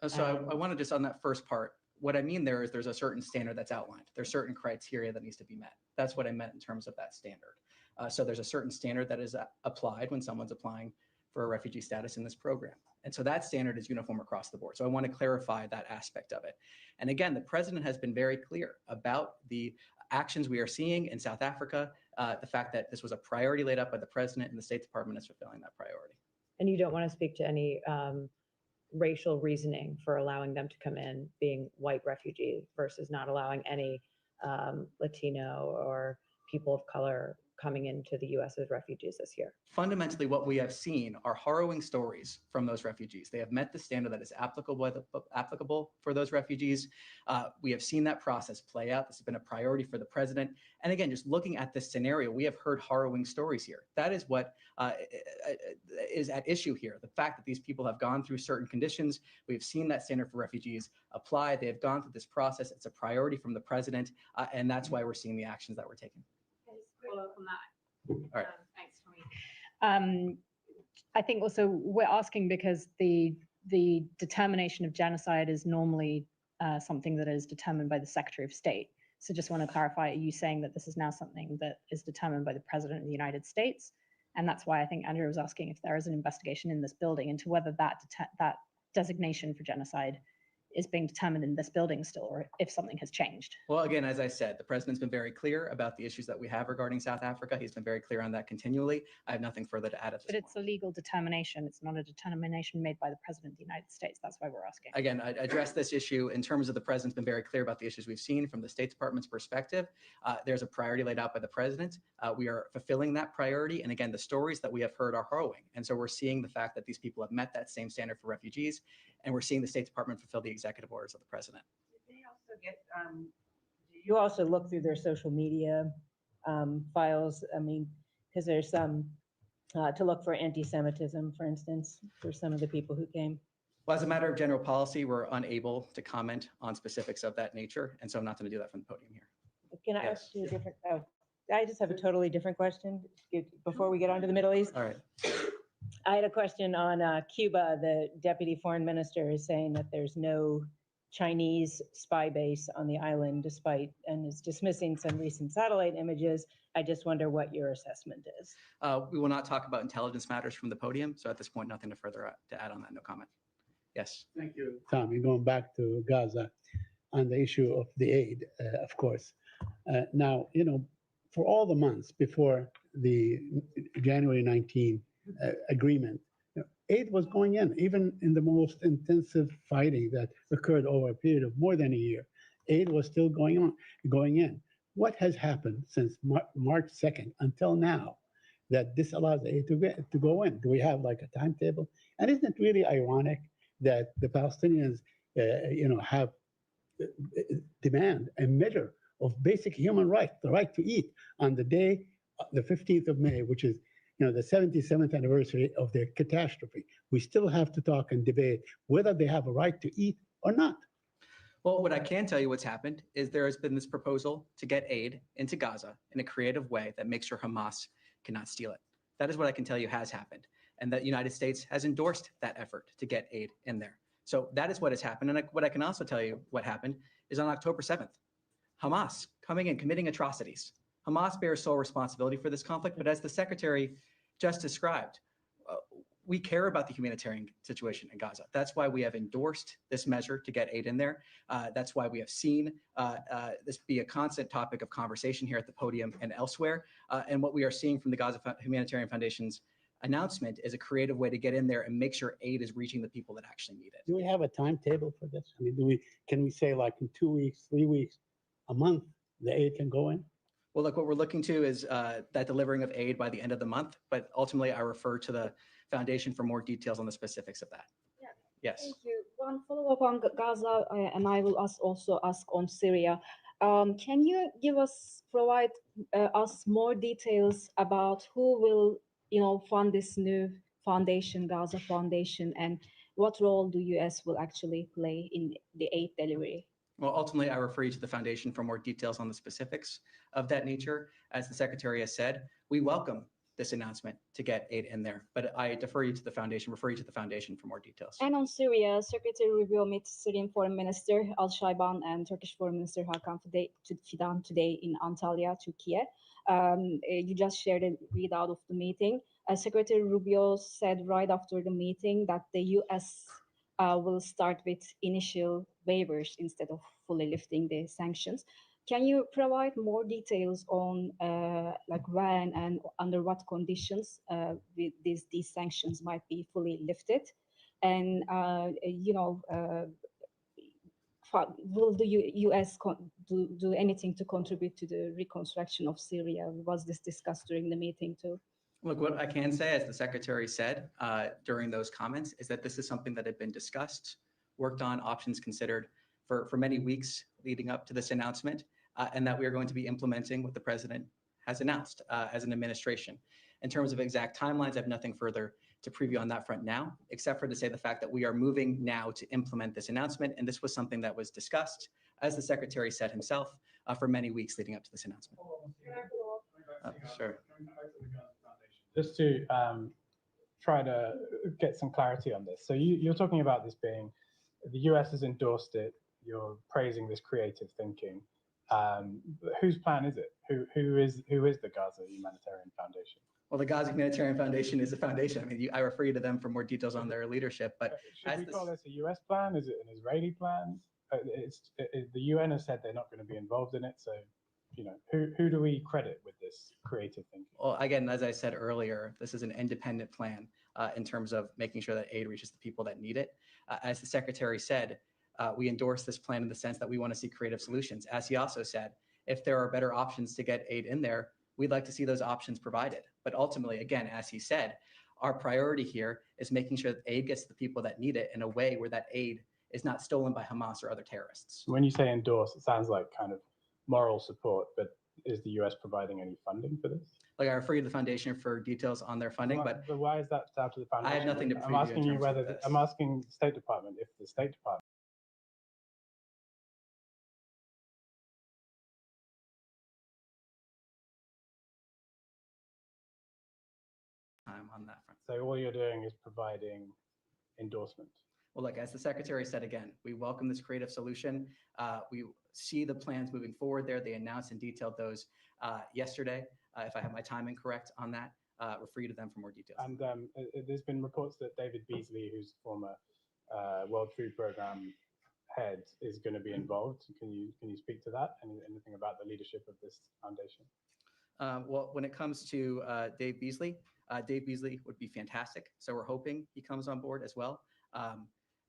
So I want to just on that first part, what I mean there is there's a certain standard that's outlined. There's certain criteria that needs to be met. That's what I meant in terms of that standard. So there's a certain standard that is applied when someone's applying for a refugee status in this program. And so that standard is uniform across the board. So I want to clarify that aspect of it. And again, the president has been very clear about the actions we are seeing in South Africa, the fact that this was a priority laid out by the president, and the State Department is fulfilling that priority. And you don't want to speak to any racial reasoning for allowing them to come in being white refugee versus not allowing any Latino or people of color coming into the U.S. as refugees this year? Fundamentally, what we have seen are harrowing stories from those refugees. They have met the standard that is applicable for those refugees. We have seen that process play out. This has been a priority for the president. And again, just looking at this scenario, we have heard harrowing stories here. That is what is at issue here. The fact that these people have gone through certain conditions. We've seen that standard for refugees apply. They have gone through this process. It's a priority from the president. And that's why we're seeing the actions that we're taking. Follow up on that. All right. Thanks, Tommy. I think also we're asking because the determination of genocide is normally something that is determined by the Secretary of State. So just want to clarify, are you saying that this is now something that is determined by the President of the United States? And that's why I think Andrew was asking if there is an investigation in this building into whether that designation for genocide is being determined in this building still, or if something has changed. Well, again, as I said, the president's been very clear about the issues that we have regarding South Africa. He's been very clear on that continually. I have nothing further to add at this point. But it's a legal determination. It's not a determination made by the President of the United States. That's why we're asking. Again, I addressed this issue in terms of the president's been very clear about the issues we've seen from the State Department's perspective. There's a priority laid out by the president. We are fulfilling that priority. And again, the stories that we have heard are harrowing. And so we're seeing the fact that these people have met that same standard for refugees, and we're seeing the State Department fulfill the executive orders of the president. Did they also get, do you also look through their social media files? I mean, because there's some, to look for anti-Semitism, for instance, for some of the people who came. Well, as a matter of general policy, we're unable to comment on specifics of that nature. And so I'm not going to do that from the podium here. Can I Yes. ask you a different, I just have a totally different question before we get on to the Middle East. All right. I had a question on Cuba. The deputy foreign minister is saying that there's no Chinese spy base on the island, despite, and is dismissing some recent satellite images. I just wonder what your assessment is. We will not talk about intelligence matters from the podium. So at this point, nothing to further to add on that. No comment. Yes. Thank you, Tommy. Going back to Gaza on the issue of the aid, of course. Now, you know, for all the months before the January 19 agreement, you know, aid was going in, even in the most intensive fighting that occurred over a period of more than a year. Aid was still going in. What has happened since March 2nd until now that this allows aid to go in? Do we have like a timetable? And isn't it really ironic that the Palestinians, you know, have demand a measure of basic human right, the right to eat, on the day, the 15th of May, which is, you know, the 77th anniversary of their catastrophe? We still have to talk and debate whether they have a right to eat or not. Well, what I can tell you what's happened is there has been this proposal to get aid into Gaza in a creative way that makes sure Hamas cannot steal it. That is what I can tell you has happened. And that the United States has endorsed that effort to get aid in there. So that is what has happened. And what I can also tell you what happened is on October 7th, Hamas coming in, committing atrocities. Hamas bears sole responsibility for this conflict, but as the secretary just described, we care about the humanitarian situation in Gaza. That's why we have endorsed this measure to get aid in there. That's why we have seen this be a constant topic of conversation here at the podium and elsewhere. And what we are seeing from the Gaza Humanitarian Foundation's announcement is a creative way to get in there and make sure aid is reaching the people that actually need it. Do we have a timetable for this? I mean, can we say like in 2 weeks, 3 weeks, a month, the aid can go in? Well, look, what we're looking to is that delivering of aid by the end of the month, but ultimately I refer to the foundation for more details on the specifics of that. Yeah. Yes. Thank you. One follow-up on Gaza, and I will also ask on Syria. Can you provide us more details about who will, fund this new foundation, Gaza Foundation, and what role the U.S. will actually play in the aid delivery? Well, ultimately, I refer you to the foundation for more details on the specifics of that nature. As the secretary has said, we welcome this announcement to get aid in there. But I refer you to the foundation for more details. And on Syria, Secretary Rubio meets Syrian Foreign Minister Al Shayban and Turkish Foreign Minister Hakan Fidan today in Antalya, Turkey. You just shared a readout of the meeting. Secretary Rubio said right after the meeting that the U.S. Will start with initial waivers instead of fully lifting the sanctions. Can you provide more details on like when and under what conditions these sanctions might be fully lifted? And will the U.S. do anything to contribute to the reconstruction of Syria? Was this discussed during the meeting too? Look, what I can say, as the secretary said during those comments, is that this is something that had been discussed, worked on, options considered for many weeks leading up to this announcement, and that we are going to be implementing what the president has announced as an administration. In terms of exact timelines, I have nothing further to preview on that front now, except for to say the fact that we are moving now to implement this announcement, and this was something that was discussed, as the secretary said himself, for many weeks leading up to this announcement. Sure. Just to try to get some clarity on this. So you're talking about this being, the US has endorsed it, you're praising this creative thinking. Whose plan is it? Who is the Gaza Humanitarian Foundation? Well, the Gaza Humanitarian Foundation is a foundation. I mean, I refer you to them for more details on their leadership. But should we call this a US plan? Is it an Israeli plan? The UN has said they're not going to be involved in it. So, who do we credit with this creative thinking? Well, again, as I said earlier, this is an independent plan in terms of making sure that aid reaches the people that need it. As the secretary said, we endorse this plan in the sense that we want to see creative solutions. As he also said, if there are better options to get aid in there, we'd like to see those options provided. But ultimately, again, as he said, our priority here is making sure that aid gets to the people that need it in a way where that aid is not stolen by Hamas or other terrorists. When you say endorse, it sounds like kind of moral support, but is the US providing any funding for this? Like, I refer you to the foundation for details on their funding, but why is that down to the foundation? I have nothing to preview. I'm asking you whether this. I'm asking the State Department if the State Department. On that front. So all you're doing is providing endorsement. Well, look, as the secretary said again, we welcome this creative solution. We see the plans moving forward there. They announced and detailed those yesterday. If I have my timing correct on that, refer you to them for more details. And there's been reports that David Beasley, who's former World Food Programme head, is going to be involved. Can you speak to that? Anything about the leadership of this foundation? Well, when it comes to Dave Beasley would be fantastic. So we're hoping he comes on board as well.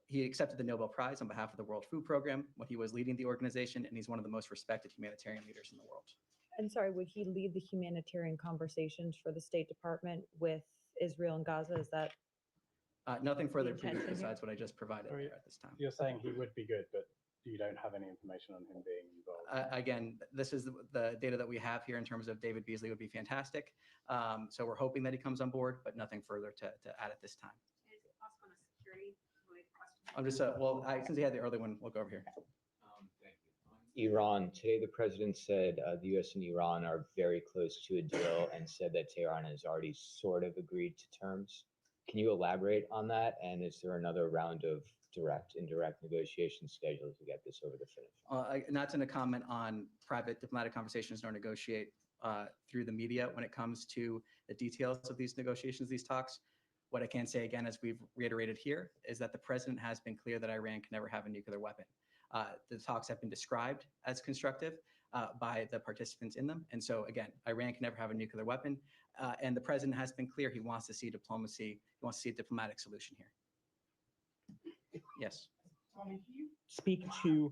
He accepted the Nobel Prize on behalf of the World Food Programme when he was leading the organization, and he's one of the most respected humanitarian leaders in the world. And sorry, would he lead the humanitarian conversations for the State Department with Israel and Gaza? Is that nothing further to intention here? besides what I just provided there at this time? You're saying he would be good, but you don't have any information on him being involved. Again, this is the data that we have here in terms of David Beasley would be fantastic. So we're hoping that he comes on board, but nothing further to add at this time. Is it possible on a security related question? I'm just, since he had the early one, we'll go over here. Thank you. Iran, today the president said the U.S. and Iran are very close to a deal and said that Tehran has already sort of agreed to terms. Can you elaborate on that? And is there another round of indirect negotiations scheduled to get this over the finish? Not to comment on private diplomatic conversations nor negotiate through the media when it comes to the details of these negotiations, these talks. What I can say again, as we've reiterated here, is that the president has been clear that Iran can never have a nuclear weapon. The talks have been described as constructive by the participants in them. And so again, Iran can never have a nuclear weapon. And the president has been clear he wants to see diplomacy, he wants to see a diplomatic solution here. Yes. Tommy, can you speak to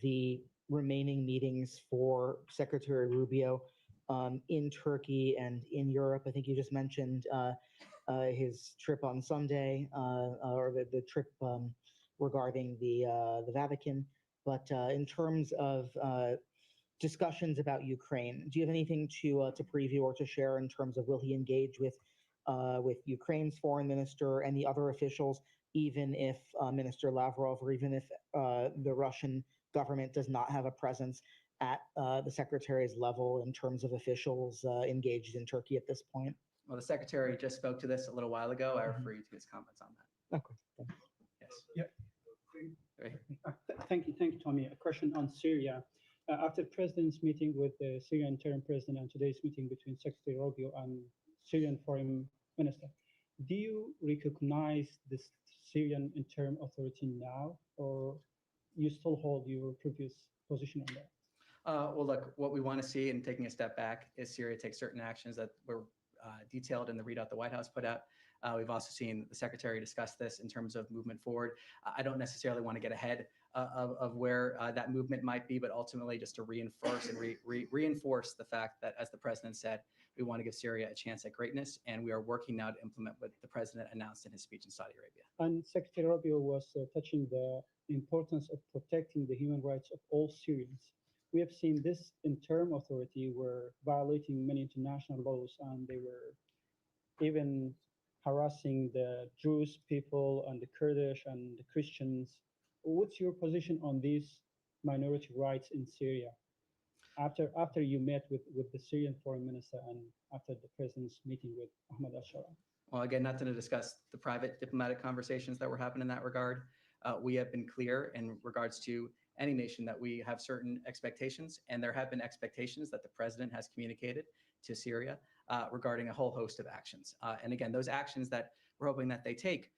the remaining meetings for Secretary Rubio in Turkey and in Europe? I think you just mentioned his trip on Sunday, or the trip regarding the Vatican. But in terms of discussions about Ukraine, do you have anything to preview or to share in terms of will he engage with Ukraine's foreign minister and the other officials, even if Minister Lavrov, or even if the Russian government does not have a presence at the secretary's level in terms of officials engaged in Turkey at this point? Well, the secretary just spoke to this a little while ago. I refer you to his comments on that. Okay. Thanks. Yes. Yeah. Right. Thank you, Tommy. A question on Syria. After the president's meeting with the Syrian interim president and today's meeting between Secretary Rubio and Syrian foreign minister, do you recognize this Syrian interim authority now, or you still hold your previous position on that? Well, look, what we want to see, and taking a step back, is Syria take certain actions that were detailed in the readout the White House put out. We've also seen the secretary discuss this in terms of movement forward. I don't necessarily want to get ahead of where that movement might be, but ultimately just to reinforce and reinforce the fact that, as the president said, we want to give Syria a chance at greatness, and we are working now to implement what the president announced in his speech in Saudi Arabia. And Secretary Rubio was touching the importance of protecting the human rights of all Syrians. We have seen this interim authority were violating many international laws, and they were even harassing the Jewish people and the Kurdish and the Christians. What's your position on these minority rights in Syria? After you met with the Syrian foreign minister and after the president's meeting with Ahmad al-Shara? Well, again, not to discuss the private diplomatic conversations that were happening in that regard. We have been clear in regards to any nation that we have certain expectations, and there have been expectations that the president has communicated to Syria regarding a whole host of actions. And again, those actions that we're hoping that they take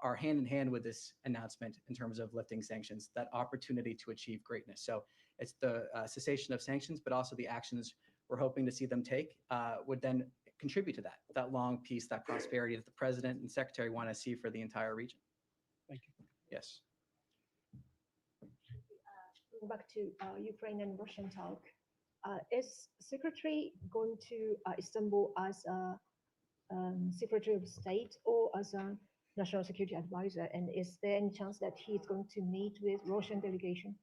are hand in hand with this announcement in terms of lifting sanctions, that opportunity to achieve greatness. So it's the cessation of sanctions, but also the actions we're hoping to see them take would then contribute to that long peace, that prosperity that the president and secretary want to see for the entire region. Thank you. Yes. Back to Ukraine and Russian talk. Is Secretary going to Istanbul as a Secretary of State or as a National Security Advisor? And is there any chance that he is going to meet with Russian delegation?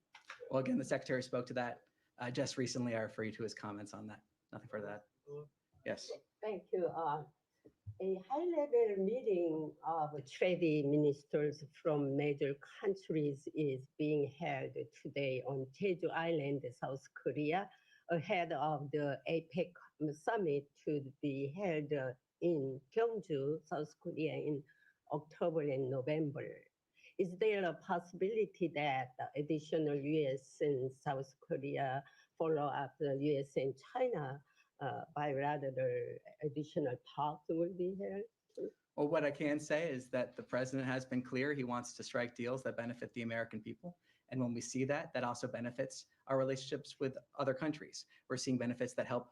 Well, again, the secretary spoke to that just recently. I refer you to his comments on that. Nothing further to that. Yes. Thank you. A high-level meeting of trade ministers from major countries is being held today on Jeju Island, South Korea, ahead of the APEC summit to be held in Gyeongju, South Korea in October and November. Is there a possibility that additional U.S. and South Korea follow up the U.S. and China bilateral additional talks will be held? Well, what I can say is that the president has been clear. He wants to strike deals that benefit the American people. And when we see that, that also benefits our relationships with other countries. We're seeing benefits that help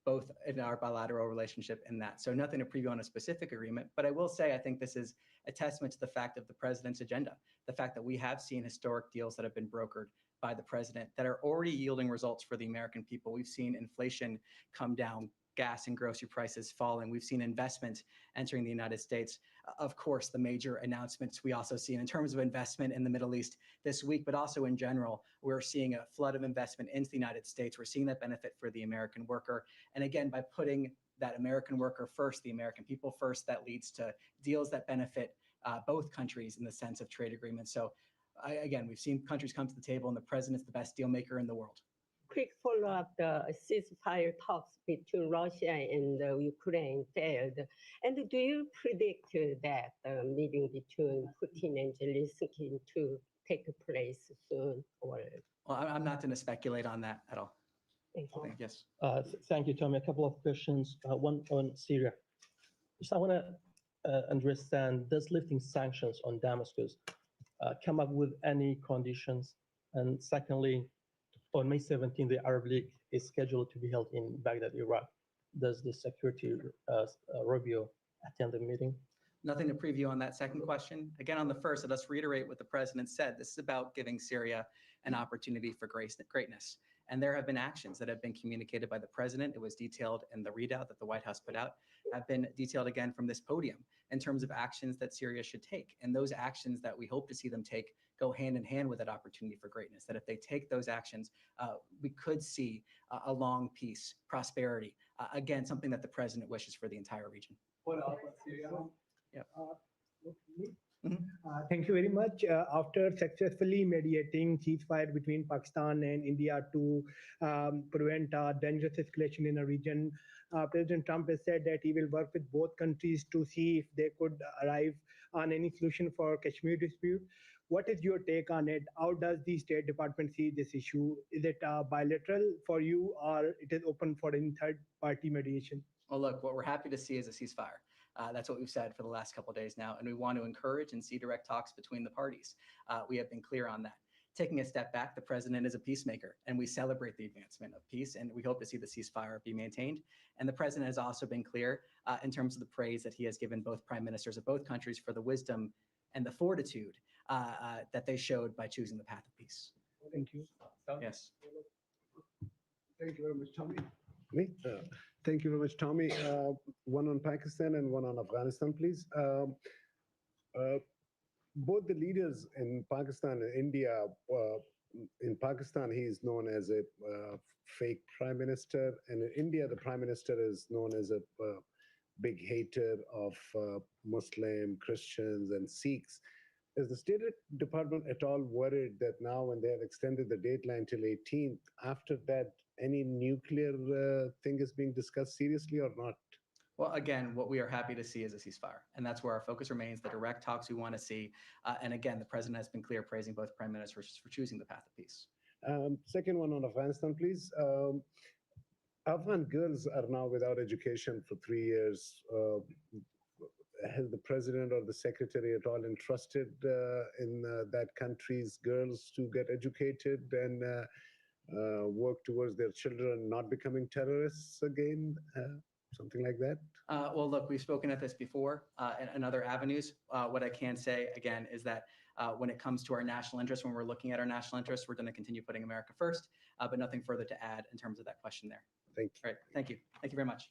both in our bilateral relationship and that. So nothing to preview on a specific agreement, but I will say I think this is a testament to the fact of the president's agenda, the fact that we have seen historic deals that have been brokered by the president that are already yielding results for the American people. We've seen inflation come down, gas and grocery prices falling. We've seen investment entering the United States. Of course, the major announcements we also see in terms of investment in the Middle East this week, but also in general, we're seeing a flood of investment into the United States. We're seeing that benefit for the American worker. And again, by putting that American worker first, the American people first, that leads to deals that benefit both countries in the sense of trade agreements. So again, we've seen countries come to the table and the president's the best deal maker in the world. Quick follow-up, the ceasefire talks between Russia and Ukraine failed. And do you predict that the meeting between Putin and Zelensky to take place soon? Or? Well, I'm not going to speculate on that at all. Thank you. Yes. Thank you, Tommy. A couple of questions. One on Syria. Just I want to understand, does lifting sanctions on Damascus come up with any conditions? And secondly, on May 17, the Arab League is scheduled to be held in Baghdad, Iraq. Does the Secretary Rubio attend the meeting? Nothing to preview on that second question. Again, on the first, let us reiterate what the president said. This is about giving Syria an opportunity for greatness. And there have been actions that have been communicated by the president. It was detailed in the readout that the White House put out, have been detailed again from this podium in terms of actions that Syria should take. And those actions that we hope to see them take go hand in hand with that opportunity for greatness, that if they take those actions, we could see a long peace, prosperity, again, something that the president wishes for the entire region. What else? Syria? Yeah. Thank you very much. After successfully mediating ceasefire between Pakistan and India to prevent dangerous escalation in a region, President Trump has said that he will work with both countries to see if they could arrive on any solution for Kashmir dispute. What is your take on it? How does the State Department see this issue? Is it bilateral for you, or it is open for any third-party mediation? Well, look, what we're happy to see is a ceasefire. That's what we've said for the last couple of days now, and we want to encourage and see direct talks between the parties. We have been clear on that. Taking a step back, the president is a peacemaker, and we celebrate the advancement of peace, and we hope to see the ceasefire be maintained. And the president has also been clear in terms of the praise that he has given both prime ministers of both countries for the wisdom and the fortitude that they showed by choosing the path of peace. Thank you. Yes. Thank you very much, Tommy. Thank you very much, Tommy. One on Pakistan and one on Afghanistan, please. Both the leaders in Pakistan and India, in Pakistan, he is known as a fake prime minister, and in India, the prime minister is known as a big hater of Muslim, Christians, and Sikhs. Is the State Department at all worried that now when they have extended the deadline till 18th, after that, any nuclear thing is being discussed seriously or not? Well, again, what we are happy to see is a ceasefire, and that's where our focus remains, the direct talks we want to see. And again, the president has been clear praising both prime ministers for choosing the path of peace. Second one on Afghanistan, please. Afghan girls are now without education for 3 years. Has the president or the secretary at all entrusted in that country's girls to get educated and work towards their children not becoming terrorists again? Something like that? Well, look, we've spoken at this before in other avenues. What I can say, again, is that when it comes to our national interest, when we're looking at our national interests, we're going to continue putting America first, but nothing further to add in terms of that question there. Thank you. All right. Thank you. Thank you very much.